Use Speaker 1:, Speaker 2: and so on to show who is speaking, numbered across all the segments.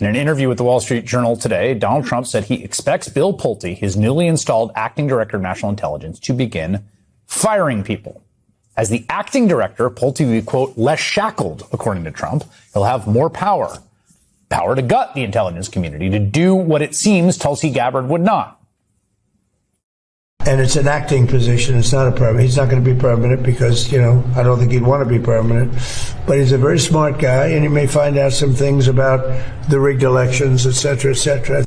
Speaker 1: In an interview with the Wall Street Journal today, Donald Trump said he expects Bill Pulte, his newly installed acting director of national intelligence, to begin firing people. As the acting director, Pulte will be, quote, less shackled, according to Trump. He'll have more power to gut the intelligence community, to do what it seems Tulsi Gabbard would not.
Speaker 2: And it's an acting position. It's not a permanent. He's not going to be permanent because, I don't think he'd want to be permanent. But he's a very smart guy, and he may find out some things about the rigged elections, et cetera, et cetera.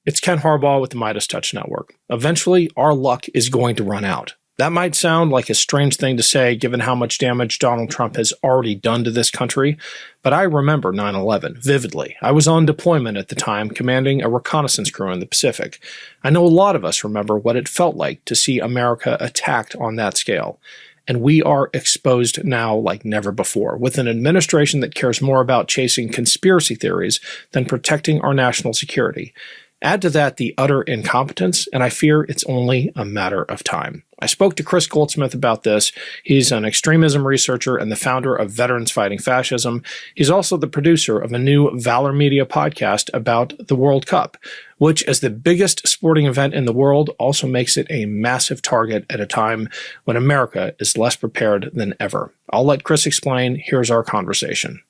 Speaker 3: It's Ken Harbaugh with the MeidasTouch Network. Eventually, our luck is going to run out. That might sound like a strange thing to say given how much damage Donald Trump has already done to this country, but I remember 9/11 vividly. I was on deployment at the time, commanding a reconnaissance crew in the Pacific. I know a lot of us remember what it felt like to see America attacked on that scale. And we are exposed now like never before, with an administration that cares more about chasing conspiracy theories than protecting our national security. Add to that the utter incompetence, and I fear it's only a matter of time. I spoke to Kris Goldsmith about this. He's an extremism researcher and the founder of Veterans Fighting Fascism. He's also the producer of a new Valor Media podcast about the World Cup, which, as the biggest sporting event in the world, also makes it a massive target at a time when America is less prepared than ever. I'll let Kris explain. Here's our conversation.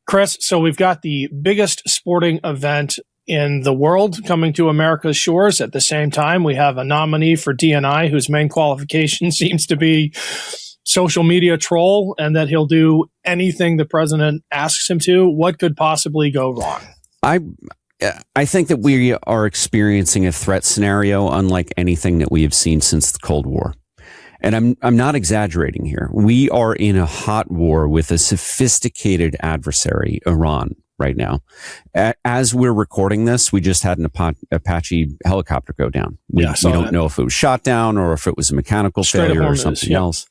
Speaker 3: Kris, so we've got the biggest sporting event in the world coming to America's shores. At the same time, we have a nominee for DNI whose main qualification seems to be social media troll and that he'll do anything the president asks him to. What could possibly go wrong?
Speaker 4: I think that we are experiencing a threat scenario unlike anything that we have seen since the Cold War. And I'm not exaggerating here. We are in a hot war with a sophisticated adversary, Iran, right now. As we're recording this, we just had an Apache helicopter go down. We don't know if it was shot down or if it was a mechanical failure or something else.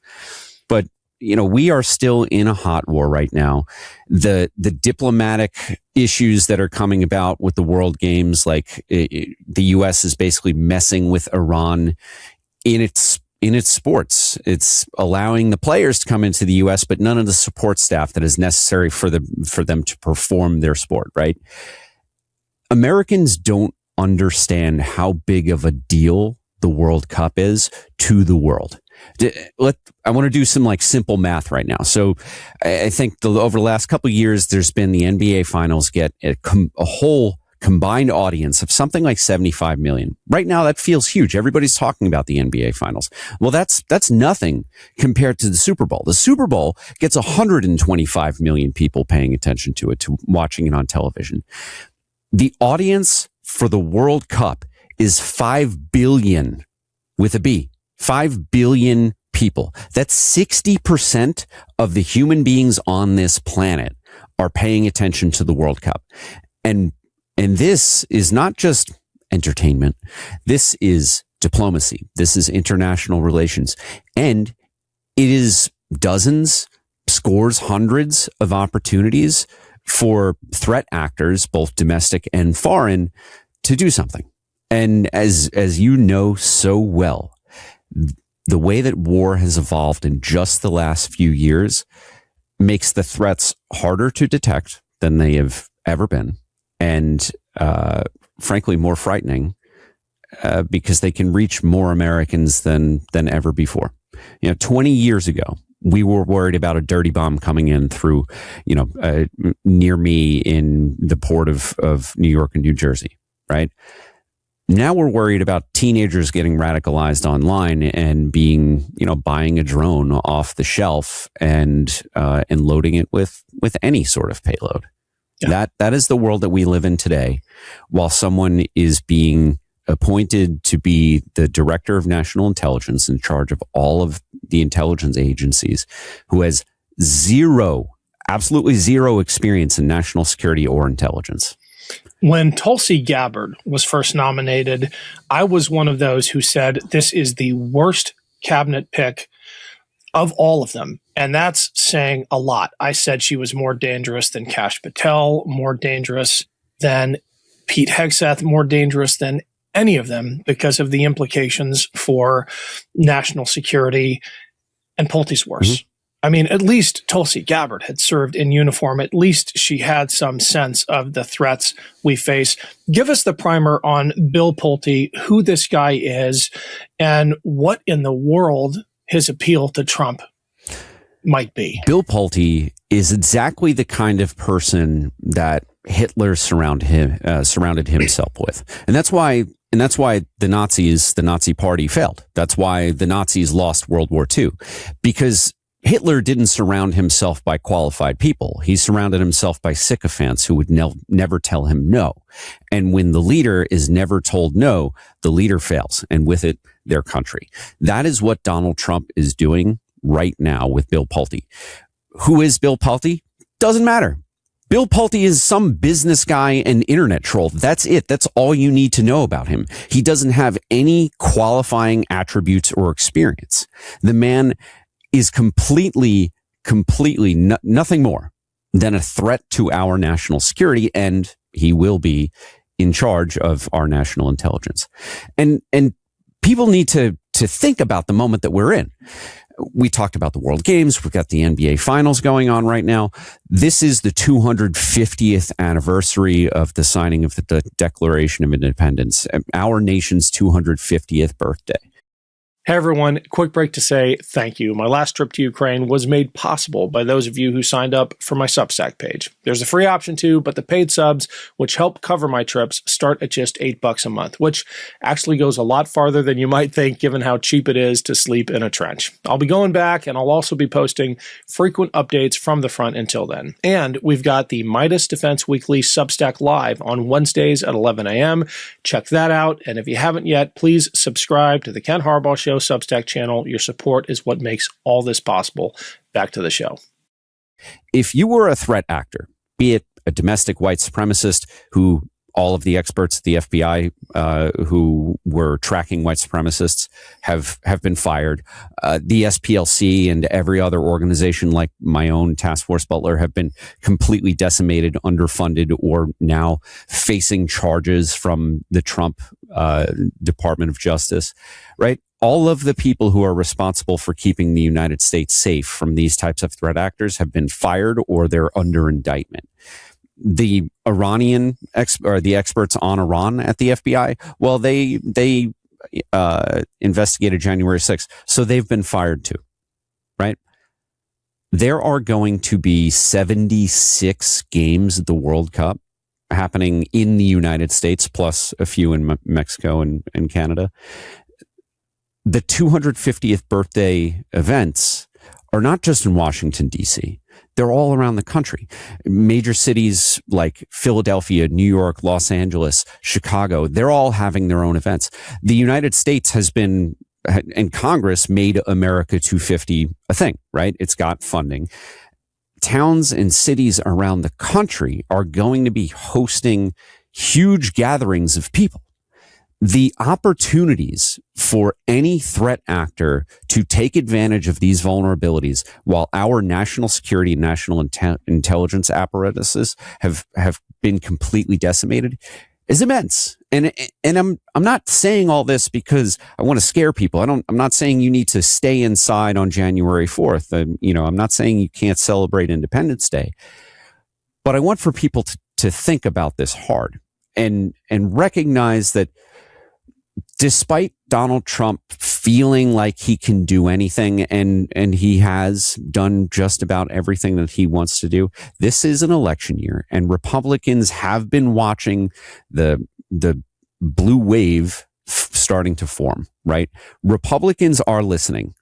Speaker 4: But, we are still in a hot war right now. The diplomatic issues that are coming about with the World Games, like the U.S. is basically messing with Iran in its sports. It's allowing the players to come into the U.S., but none of the support staff that is necessary for them to perform their sport, right? Americans don't understand how big of a deal the World Cup is to the world. I want to do some simple math right now. So I think over the last couple of years, there's been the NBA finals get a whole combined audience of something like 75 million. Right now, that feels huge. Everybody's talking about the NBA finals. Well, that's nothing compared to the Super Bowl. The Super Bowl gets 125 million people paying attention to it, to watching it on television. The audience for the World Cup is 5 billion with a B. 5 billion people. That's 60% of the human beings on this planet are paying attention to the World Cup. And this is not just entertainment. This is diplomacy. This is international relations. And it is dozens, scores, hundreds of opportunities for threat actors, both domestic and foreign, to do something. And as you know so well, the way that war has evolved in just the last few years makes the threats harder to detect than they have ever been. And frankly, more frightening because they can reach more Americans than ever before. 20 years ago, we were worried about a dirty bomb coming in through, near me in the port of New York and New Jersey, right? Now we're worried about teenagers getting radicalized online and being, buying a drone off the shelf and loading it with any sort of payload. Yeah. That is the world that we live in today, while someone is being appointed to be the director of national intelligence in charge of all of the intelligence agencies, who has absolutely zero experience in national security or intelligence.
Speaker 3: When Tulsi Gabbard was first nominated, I was one of those who said this is the worst cabinet pick of all of them. And that's saying a lot. I said she was more dangerous than Kash Patel, more dangerous than Pete Hegseth, more dangerous than any of them because of the implications for national security. And Pulte's worse. I mean, at least Tulsi Gabbard had served in uniform. At least she had some sense of the threats we face. Give us the primer on Bill Pulte, who this guy is, and what in the world his appeal to Trump might be.
Speaker 4: Bill Pulte is exactly the kind of person that Hitler surrounded himself with. And that's why the Nazi party failed. That's why the Nazis lost World War II, because Hitler didn't surround himself by qualified people. He surrounded himself by sycophants who would never tell him no. And when the leader is never told no, the leader fails, and with it, their country. That is what Donald Trump is doing right now with Bill Pulte. Who is Bill Pulte? Doesn't matter. Bill Pulte is some business guy and internet troll. That's it. That's all you need to know about him. He doesn't have any qualifying attributes or experience. The man is completely nothing more than a threat to our national security, and he will be in charge of our national intelligence. And people need to think about the moment that we're in. We talked about the World Games. We've got the NBA Finals going on right now. This is the 250th anniversary of the signing of the Declaration of Independence, our nation's 250th birthday.
Speaker 3: Hey everyone, quick break to say thank you. My last trip to Ukraine was made possible by those of you who signed up for my Substack page. There's a free option too, but the paid subs, which help cover my trips, start at just $8 a month, which actually goes a lot farther than you might think given how cheap it is to sleep in a trench. I'll be going back, and I'll also be posting frequent updates from the front until then. And we've got the Meidas Defense Weekly Substack Live on Wednesdays at 11 a.m. Check that out, and if you haven't yet, please subscribe to the Ken Harbaugh Show Substack channel. Your support is what makes all this possible. Back to the show.
Speaker 4: If you were a threat actor, be it a domestic white supremacist who all of the experts at the FBI who were tracking white supremacists have been fired. The SPLC and every other organization like my own Task Force Butler have been completely decimated, underfunded, or now facing charges from the Trump Department of Justice, right? All of the people who are responsible for keeping the United States safe from these types of threat actors have been fired or they're under indictment. The Iranian the experts on Iran at the FBI, well, they investigated January 6th, so they've been fired too, right? There are going to be 76 games at the World Cup happening in the United States, plus a few in Mexico and Canada. The 250th birthday events are not just in Washington, D.C. They're all around the country. Major cities like Philadelphia, New York, Los Angeles, Chicago, they're all having their own events. The United States has been, and Congress made America 250 a thing, right? It's got funding. Towns and cities around the country are going to be hosting huge gatherings of people. The opportunities for any threat actor to take advantage of these vulnerabilities while our national security and national intelligence apparatuses have been completely decimated is immense. And I'm not saying all this because I want to scare people. I'm not saying you need to stay inside on January 4th. I'm not saying you can't celebrate Independence Day, but I want for people to think about this hard and recognize that despite Donald Trump feeling like he can do anything, and he has done just about everything that he wants to do, this is an election year, and Republicans have been watching the blue wave starting to form, right? Republicans are listening.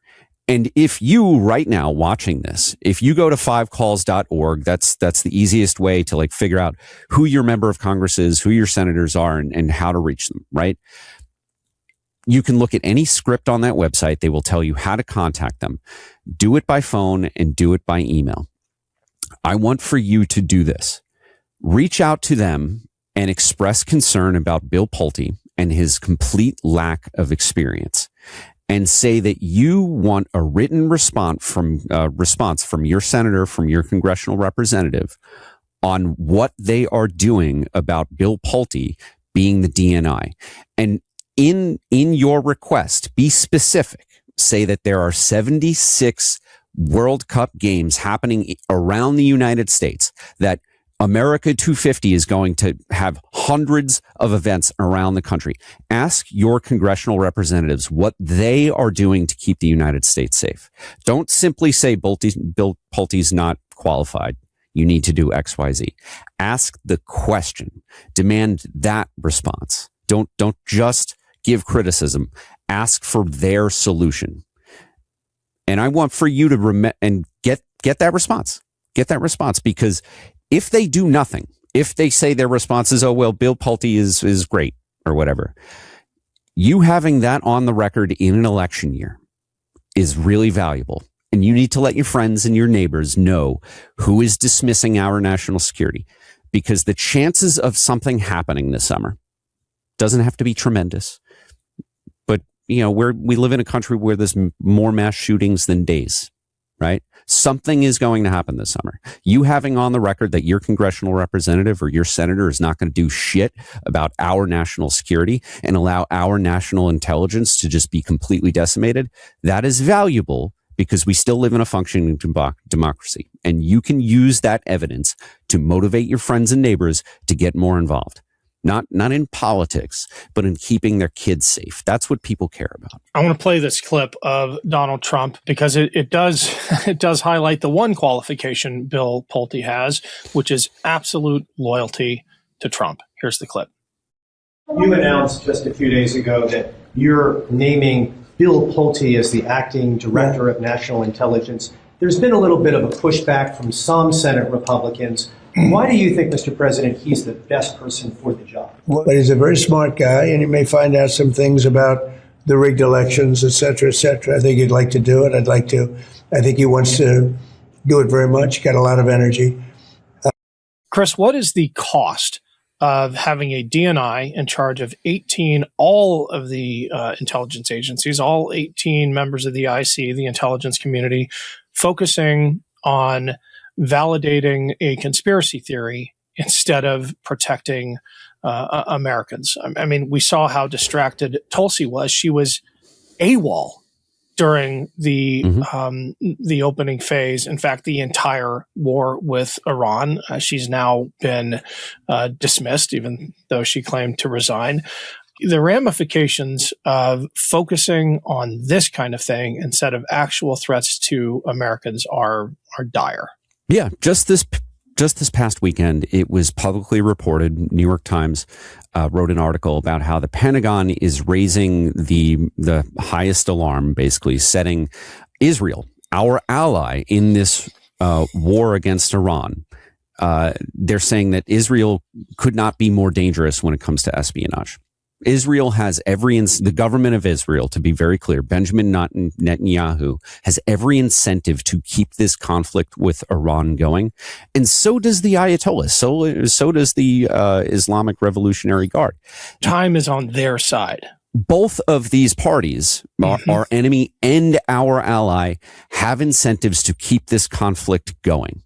Speaker 4: And if you right now watching this, if you go to 5calls.org, that's the easiest way to figure out who your member of Congress is, who your senators are, and how to reach them, right? You can look at any script on that website. They will tell you how to contact them. Do it by phone and do it by email. I want for you to do this. Reach out to them and express concern about Bill Pulte and his complete lack of experience, and say that you want a written response from your senator, from your congressional representative on what they are doing about Bill Pulte being the DNI. And in your request, be specific. Say that there are 76 World Cup games happening around the United States, that America 250 is going to have hundreds of events around the country. Ask your congressional representatives what they are doing to keep the United States safe. Don't simply say Bill Pulte's not qualified. You need to do X, Y, Z. Ask the question. Demand that response. Don't just give criticism. Ask for their solution. And I want for you to get that response. Get that response, because if they do nothing, if they say their response is, oh, well, Bill Pulte is great or whatever, you having that on the record in an election year is really valuable. And you need to let your friends and your neighbors know who is dismissing our national security, because the chances of something happening this summer doesn't have to be tremendous. But, you know, we live in a country where there's more mass shootings than days, right? Something is going to happen this summer. You having on the record that your congressional representative or your senator is not going to do shit about our national security and allow our national intelligence to just be completely decimated, that is valuable, because we still live in a functioning democracy. And you can use that evidence to motivate your friends and neighbors to get more involved. Not in politics, but in keeping their kids safe. That's what people care about.
Speaker 3: I want to play this clip of Donald Trump because it does highlight the one qualification Bill Pulte has, which is absolute loyalty to Trump. Here's the clip.
Speaker 5: You announced just a few days ago that you're naming Bill Pulte as the acting director of national intelligence. There's been a little bit of a pushback from some Senate Republicans. Why do you think, Mr. President, he's the best person for the job?
Speaker 2: But he's a very smart guy, and he may find out some things about the rigged elections, et cetera, et cetera. I think he'd like to do it. I think he wants to do it very much. Got a lot of energy.
Speaker 3: Kris, what is the cost of having a DNI in charge of 18, all of the intelligence agencies, all 18 members of the IC, the intelligence community, focusing on validating a conspiracy theory instead of protecting Americans? I mean, we saw how distracted Tulsi was. She was AWOL during the opening phase. In fact, the entire war with Iran. She's now been dismissed, even though she claimed to resign. The ramifications of focusing on this kind of thing instead of actual threats to Americans are dire.
Speaker 4: Yeah, just this past weekend, it was publicly reported. New York Times wrote an article about how the Pentagon is raising the highest alarm, basically setting Israel, our ally in this war against Iran. They're saying that Israel could not be more dangerous when it comes to espionage. Israel has the government of Israel, to be very clear, Benjamin Netanyahu has every incentive to keep this conflict with Iran going. And so does the Ayatollah. So does the Islamic Revolutionary Guard.
Speaker 3: Time is on their side.
Speaker 4: Both of these parties, our enemy and our ally, have incentives to keep this conflict going.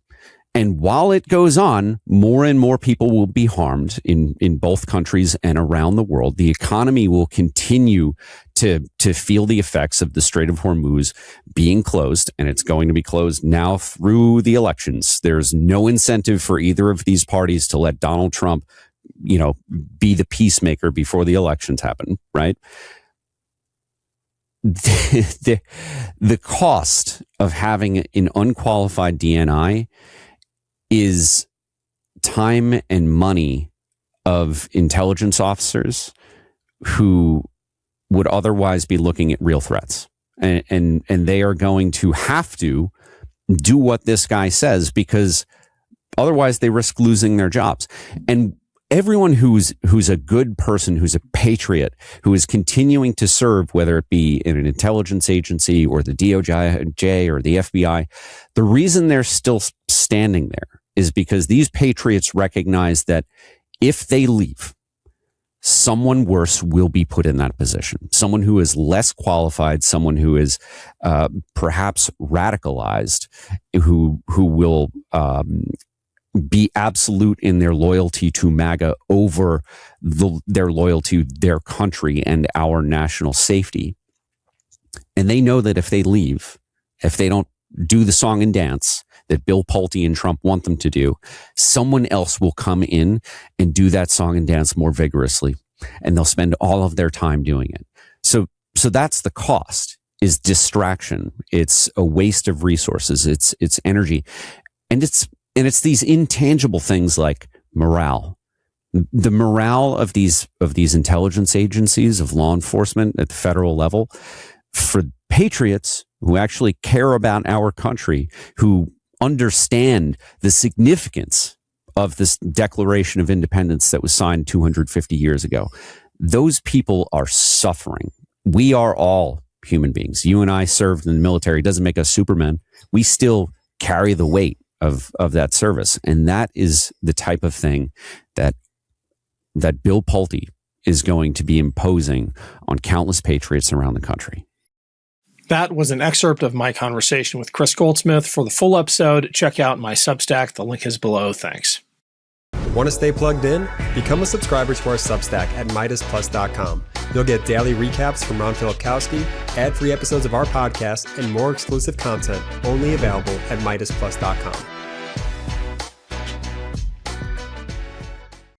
Speaker 4: And while it goes on, more and more people will be harmed in both countries and around the world. The economy will continue to feel the effects of the Strait of Hormuz being closed, and it's going to be closed now through the elections. There's no incentive for either of these parties to let Donald Trump, be the peacemaker before the elections happen, right? The cost of having an unqualified DNI is time and money of intelligence officers who would otherwise be looking at real threats. And they are going to have to do what this guy says, because otherwise they risk losing their jobs. And everyone who's a good person, who's a patriot, who is continuing to serve, whether it be in an intelligence agency or the DOJ or the FBI, the reason they're still standing there is because these patriots recognize that if they leave, someone worse will be put in that position. Someone who is less qualified, someone who is perhaps radicalized, who will be absolute in their loyalty to MAGA over their loyalty to their country and our national safety. And they know that if they leave, if they don't do the song and dance that Bill Pulte and Trump want them to do, someone else will come in and do that song and dance more vigorously, and they'll spend all of their time doing it. So that's the cost, is distraction. It's a waste of resources. It's energy. And it's these intangible things like morale. The morale of these intelligence agencies, of law enforcement at the federal level, for patriots who actually care about our country, who understand the significance of this Declaration of Independence that was signed 250 years ago. Those people are suffering. We are all human beings. You and I served in the military. It doesn't make us supermen. We still carry the weight of that service. And that is the type of thing that Bill Pulte is going to be imposing on countless patriots around the country.
Speaker 3: That was an excerpt of my conversation with Kris Goldsmith. For the full episode, check out my Substack. The link is below. Thanks.
Speaker 6: Want to stay plugged in? Become a subscriber to our Substack at MeidasPlus.com. You'll get daily recaps from Ron Filipkowski, ad-free episodes of our podcast, and more exclusive content only available at MeidasPlus.com.